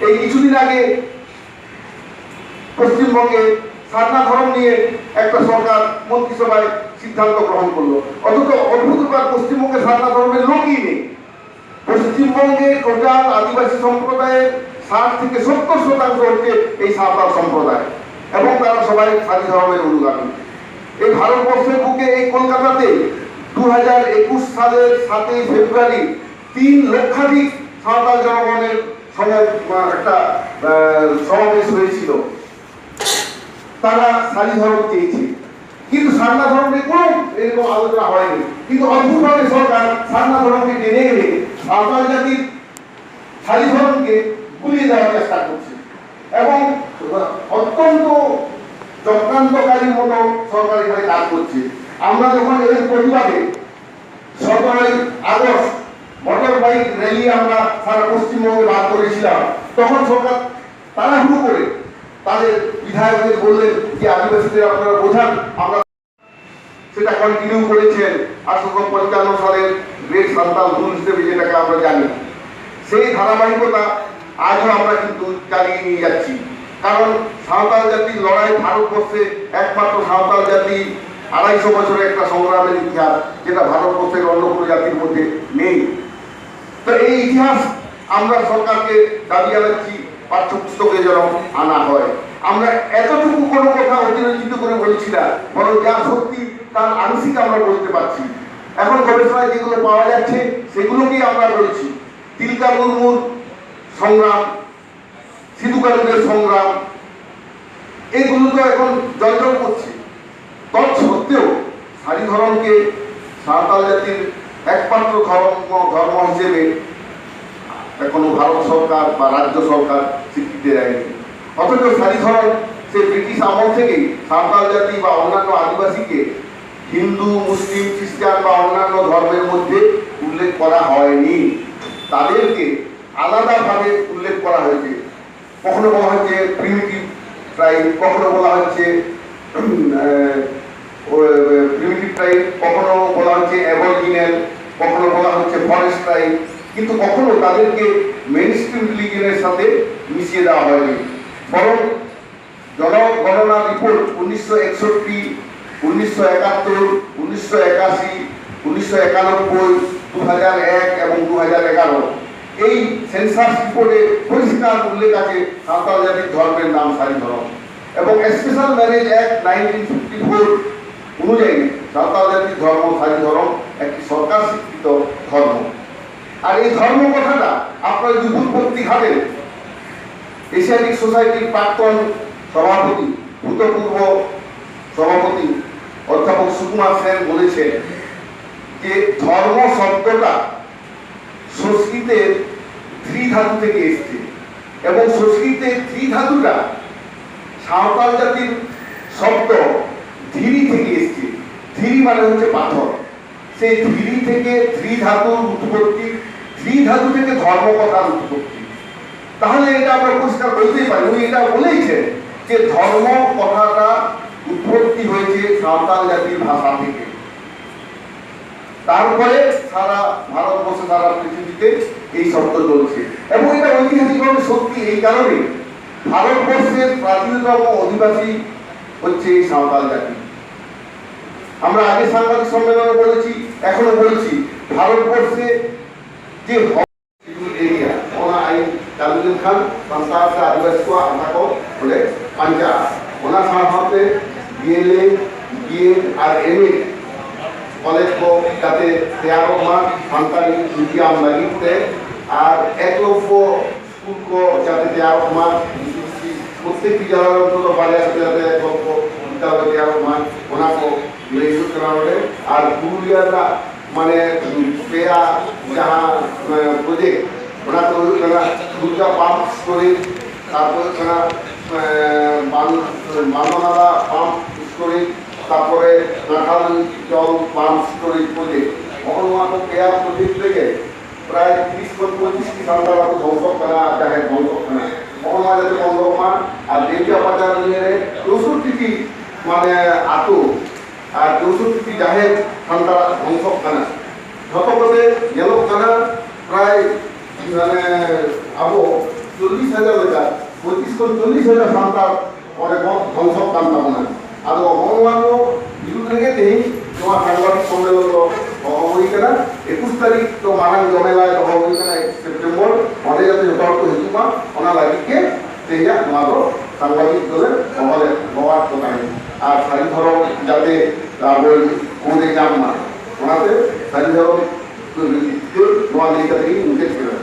এই কিছুদিন আগে পশ্চিমবঙ্গে সারনা ধর্ম নিয়ে একটা সরকার মন্ত্রিসভায় সিদ্ধান্ত গ্রহণ করলো, অথচ অদ্ভুত ব্যাপার পশ্চিমবঙ্গে সারনা ধর্মের লোকই নেই। পশ্চিমবঙ্গে টোটাল আদিবাসী সম্প্রদায়ের 60 থেকে 70% হচ্ছে এই সাঁওতাল সম্প্রদায়, এবং তারা সবাই সারি ধর্মের অনুগামী। এই ভারতবর্ষের বুকে এই কলকাতাতে 2021 সালের 7ই ফেব্রুয়ারি 3 লক্ষাধিক সাঁওতাল জনগণের সঙ্গে একটা সমাবেশ হয়েছিল। তারা সারি ধর্ম চেয়েছে, কিন্তু সারনা ধর্মে কোনো এরকম আলোচনা হয়নি। কিন্তু অদ্ভুতভাবে সরকার সারনা ধর্মকে টেনে এনে সাঁওতাল জাতির সারি ধর্মকে গুলিয়ে দেওয়ার চেষ্টা করছে, এবং অত্যন্ত চক্রান্তকারীর মতো সরকার এখানে কাজ করছে। আমরা যখন এর প্রতিবাদে 17ই আগস্ট মোটর বাইক র্যালি আমরা সারা পশ্চিমবঙ্গে বার করেছিলাম, তখন সরকার তাড়াহুড়ো করে তাদের বিধায়কদের বললেন যে আদিবাসীদের আপনারা বোঝান। আমরা সেটা কন্টিনিউ করেছেন 1855 সালের গ্রেট সাঁওতাল রুল হিসেবে, যেটাকে আমরা জানি। সেই ধারাবাহিকতা আজও আমরা কিন্তু চালিয়ে নিয়ে যাচ্ছি, কারণ সাঁওতাল জাতির লড়াই ভারতবর্ষে একমাত্র সাঁওতাল জাতি 250 বছরের একটা সংগ্রামের ইতিহাস, যেটা ভারতবর্ষের অন্য কোনো জাতির মধ্যে নেই। তো এই ইতিহাস আমরা সরকারকে দাবি জানাচ্ছি পাঠ্যপুস্তকে যেন আনা হয়। আমরা এতটুকু কোনো কথা অতিরঞ্জিত করে বলছি না, বরং যা সত্যি তার আংশিক আমরা বলতে পারছি। এখন গবেষণায় যেগুলো পাওয়া যাচ্ছে সেগুলোকেই আমরা বলছি। তিলকা মুর্মুর সংগ্রাম, সিধু কানুদের সংগ্রাম, এগুলো তো এখন জয়জল করছে। তৎসত্ত্বেও সারি ধর্মকে সাঁওতাল জাতির একমাত্র ধর্ম হিসেবে এখনো ভারত সরকার বা রাজ্য সরকার স্বীকৃতি দেয়নি। অথচ সারি ধর্ম সে ব্রিটিশ আমল থেকেই সাঁওতাল জাতি বা অন্যান্য আদিবাসীকে হিন্দু, মুসলিম, খ্রিস্টান বা অন্যান্য ধর্মের মধ্যে উল্লেখ করা হয়নি। তাদেরকে আলাদাভাবে উল্লেখ করা হয়েছে। কখনো বলা হচ্ছে প্রিমিটিভ ট্রাইব, কখনো বলা হচ্ছে প্রিমিটিভ ট্রাইব, কখনো বলা হচ্ছে অ্যাবরিজিনাল, কখনো বলা হচ্ছে ফরেস্ট ট্রাইব, কিন্তু কখনো তাদেরকে মেইনস্ট্রিম রিলিজিয়নের সাথে মিশিয়ে দেওয়া হয়নি। বরং জনগণনা রিপোর্ট 1961, 1971, 1981, 1991, 2001 এবং 2011 এই সেন্সাস রিপোর্টে পরিষ্কার উল্লেখ আছে সাঁওতাল জাতির ধর্মের নাম সারি ধর্ম, এবং স্পেশাল ম্যারেজ অ্যাক্ট 1954 অনুযায়ী সাঁওতাল জাতির ধর্ম সারি ধর্ম একটি সরকার স্বীকৃত ধর্ম। আর এই ধর্ম কথাটা আপনারা যদি উৎপত্তি ঘাটেন, এশিয়াটিক সোসাইটির প্রাক্তন সভাপতি, ভূতপূর্ব সভাপতি অধ্যাপক সুকুমার সেন বলেছেন যে ধর্ম শব্দটা সংস্কৃতের ধ্রি ধাতু থেকে এসেছে, এবং সংস্কৃতের ধ্রি ধাতুটা সাঁওতাল জাতির শব্দ ধিরি থেকে এসেছে। ধিরি মানে হচ্ছে পাথর। সেই ধিরি থেকে ধ্রি ধাতুর উৎপত্তি, ধ্রি ধাতু থেকে ধর্ম কথার উৎপত্তি। তাহলে এটা আমরা পরিষ্কার বলতেই পারি, উনি এটা বলেইছেন যে ধর্ম কথাটা উৎপত্তি হয়েছে সাঁওতাল জাতির ভাষা থেকে। তারপরে সারা ভারতবর্ষে, সারা পৃথিবীতে এই শব্দ চলছে, এবং এটা ঐতিহাসিকভাবে সত্যি। এই কারণে ভারতবর্ষের প্রাচীনতম অধিবাসী হচ্ছে এই সাঁওতাল জাতি। আমরা আগে সাংবাদিক সম্মেলনে বলেছি, এখনো বলছি, ভারতবর্ষে যে एरिया ओना आई चालुद्दीन खान संस्कार से आदिवासी को आधा को बोले पंचा ओना साहते बीएलए बीएड और एमए कॉलेज को जाते तैयार होना संतानी मीडियम लगिते और एकलव्य स्कूल को जाते तैयार होना प्रत्येक विद्यालय तो बारे जाते एकलव्य विद्यालय तैयार होना ओना को लेजुत कराने और पुरुलिया माने पेया जहाँ प्रोजेक्ट ओना तो दुर्गा पाम्प स्टोरेज तारपरे ओना माननाला पाम्प स्टोरेज तारपरे नाखाल जल पाम्प स्टोरेज प्रोजेक्ट ओना को पेया प्रोजेक्ट लेके प्राय 30-25 की संख्या को ध्वंस करा चाहे ध्वंस करना ओना जाते बंद होना और देविया बाजार निये 64 माने आतो আর 64টি জাহের সান্তারা ধ্বংস কানা যত করে গেল কানা প্রায় মানে আবো 40 30,000 ᱞᱮᱠᱟ 35 ᱠᱷᱚᱱ 40,000 ᱥᱟᱱᱛᱟᱲ ᱚᱸᱰᱮ ᱠᱚ ᱫᱷᱚᱝᱥᱚᱜ ᱠᱟᱱ ᱛᱟᱵᱚᱱᱟ ᱟᱫᱚ ᱱᱚᱣᱟ ᱠᱚ ᱵᱤᱨᱩᱫᱽ ᱨᱮᱜᱮ ᱛᱮᱦᱮᱧ ᱱᱚᱣᱟ ᱥᱟংᱵᱟদিক ᱥᱚᱢমেᱞᱚᱱ ᱫᱚ ᱦᱚᱦᱚ ᱦᱩᱭ ᱠᱟᱱᱟ 21 ᱛᱟᱹᱨᱤᱠᱷ ᱫᱚ ᱢᱟᱨᱟᱝ ᱡᱚᱢᱮᱞᱟᱭ ᱫᱚᱦᱚ ᱦᱩᱭ ᱠᱟᱱᱟ 1 সেপ্টেম্বর ᱚᱸᱰᱮ ᱡᱟᱛᱮ ᱡᱚᱛᱚ ᱦᱚᱲ ᱠᱚ ᱦᱤᱡᱩᱜ ᱢᱟ ᱚᱱᱟ ᱞᱟᱹᱜᱤᱫ ᱜᱮ ᱛᱮᱦᱮᱧᱟᱜ ᱱᱚᱣᱟ ᱫᱚ ᱥᱟংᱵᱟদিক ᱫᱚᱞᱮ ᱦᱚᱦᱚᱣᱟᱫ ᱠᱚ ᱛᱟᱦᱮᱸ আর সারি ধরম যাতে আবো কোনে যাম না ওনাতে সারি ধরম নোয়া নিয়ে মুখে ছিল